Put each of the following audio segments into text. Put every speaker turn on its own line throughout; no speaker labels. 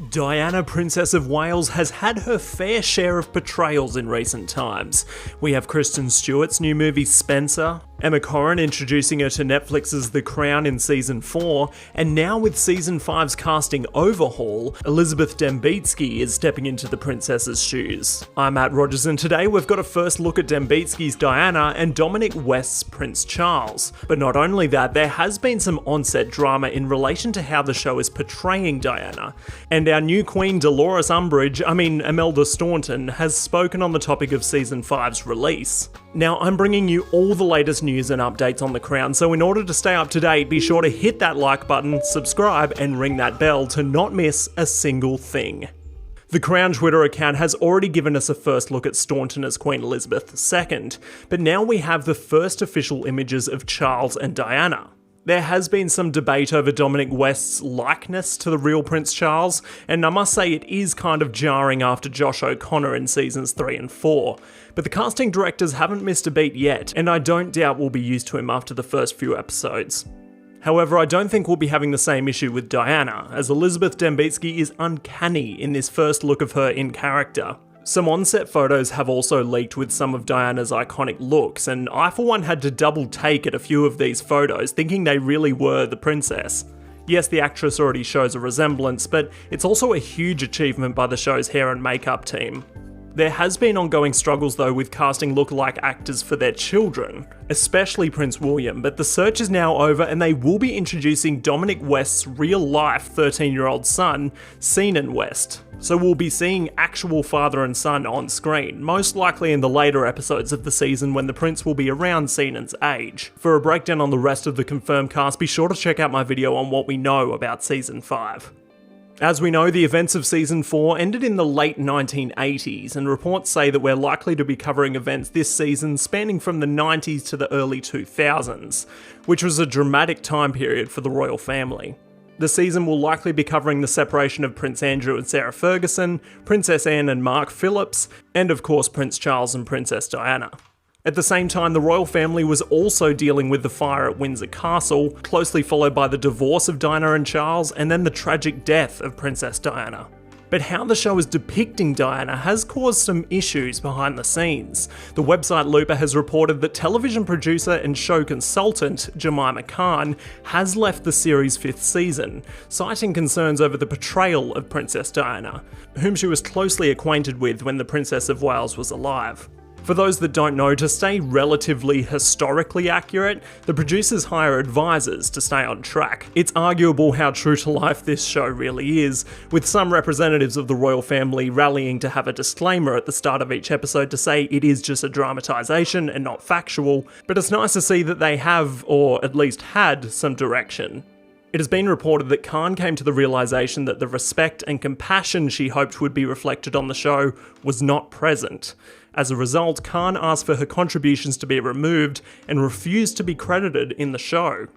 Diana, Princess of Wales, has had her fair share of portrayals in recent times. We have Kristen Stewart's new movie Spencer, Emma Corrin introducing her to Netflix's The Crown in Season 4, and now with Season 5's casting overhaul, Elizabeth Dembicki is stepping into the princess's shoes. I'm Matt Rogers, and today we've got a first look at Dembicki's Diana and Dominic West's Prince Charles. But not only that, there has been some on-set drama in relation to how the show is portraying Diana, and our new queen Imelda Staunton, has spoken on the topic of Season 5's release. Now, I'm bringing you all the latest news and updates on The Crown, so in order to stay up to date, be sure to hit that like button, subscribe, and ring that bell to not miss a single thing. The Crown Twitter account has already given us a first look at Staunton as Queen Elizabeth II, but now we have the first official images of Charles and Diana. There has been some debate over Dominic West's likeness to the real Prince Charles, and I must say it is kind of jarring after Josh O'Connor in seasons 3 and 4. But the casting directors haven't missed a beat yet, and I don't doubt we'll be used to him after the first few episodes. However, I don't think we'll be having the same issue with Diana, as Elizabeth Dembicki is uncanny in this first look of her in character. Some on-set photos have also leaked with some of Diana's iconic looks, and I for one had to double take at a few of these photos, thinking they really were the princess. Yes, the actress already shows a resemblance, but it's also a huge achievement by the show's hair and makeup team. There has been ongoing struggles though with casting lookalike actors for their children, especially Prince William, but the search is now over and they will be introducing Dominic West's real-life 13-year-old son, Senan West. So we'll be seeing actual father and son on screen, most likely in the later episodes of the season when the prince will be around Senan's age. For a breakdown on the rest of the confirmed cast, be sure to check out my video on what we know about Season 5. As we know, the events of Season 4 ended in the late 1980s, and reports say that we're likely to be covering events this season spanning from the 90s to the early 2000s, which was a dramatic time period for the royal family. The season will likely be covering the separation of Prince Andrew and Sarah Ferguson, Princess Anne and Mark Phillips, and of course Prince Charles and Princess Diana. At the same time, the royal family was also dealing with the fire at Windsor Castle, closely followed by the divorce of Diana and Charles, and then the tragic death of Princess Diana. But how the show is depicting Diana has caused some issues behind the scenes. The website Looper has reported that television producer and show consultant Jemima Khan has left the series' 5th season, citing concerns over the portrayal of Princess Diana, whom she was closely acquainted with when the Princess of Wales was alive. For those that don't know, to stay relatively historically accurate, the producers hire advisors to stay on track. It's arguable how true to life this show really is, with some representatives of the royal family rallying to have a disclaimer at the start of each episode to say it is just a dramatisation and not factual, but it's nice to see that they have, or at least had, some direction. It has been reported that Khan came to the realisation that the respect and compassion she hoped would be reflected on the show was not present. As a result, Khan asked for her contributions to be removed and refused to be credited in the show.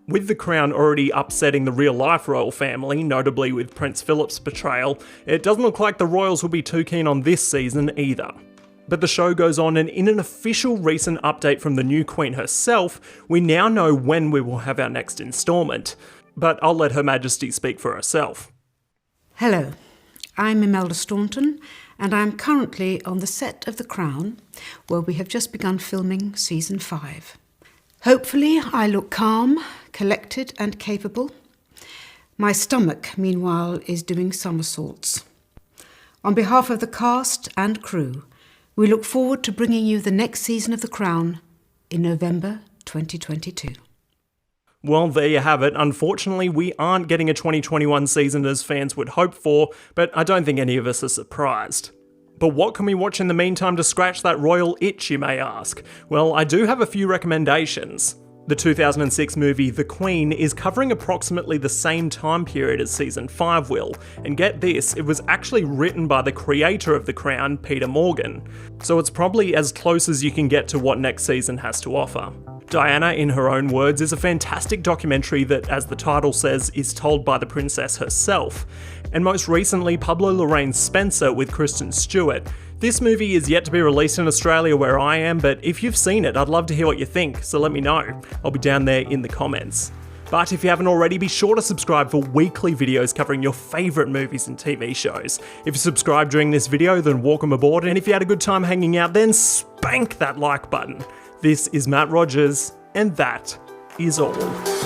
With The Crown already upsetting the real-life royal family, notably with Prince Philip's portrayal, it doesn't look like the royals will be too keen on this season either. But the show goes on, and in an official recent update from the new Queen herself, we now know when we will have our next instalment. But I'll let Her Majesty speak for herself.
Hello, I'm Imelda Staunton, and I'm currently on the set of The Crown, where we have just begun filming Season 5. Hopefully I look calm, collected and capable. My stomach, meanwhile, is doing somersaults. On behalf of the cast and crew, we look forward to bringing you the next season of The Crown in November 2022.
Well, there you have it. Unfortunately, we aren't getting a 2021 season as fans would hope for, but I don't think any of us are surprised. But what can we watch in the meantime to scratch that royal itch, you may ask? Well, I do have a few recommendations. The 2006 movie The Queen is covering approximately the same time period as Season 5 will, and get this, it was actually written by the creator of The Crown, Peter Morgan, so it's probably as close as you can get to what next season has to offer. Diana, in her own words, is a fantastic documentary that, as the title says, is told by the princess herself. And most recently, Pablo Larraín's Spencer with Kristen Stewart. This movie is yet to be released in Australia where I am, but if you've seen it, I'd love to hear what you think, so let me know. I'll be down there in the comments. But if you haven't already, be sure to subscribe for weekly videos covering your favourite movies and TV shows. If you subscribed during this video, then welcome aboard, and if you had a good time hanging out, then spank that like button. This is Matt Rogers, and that is all.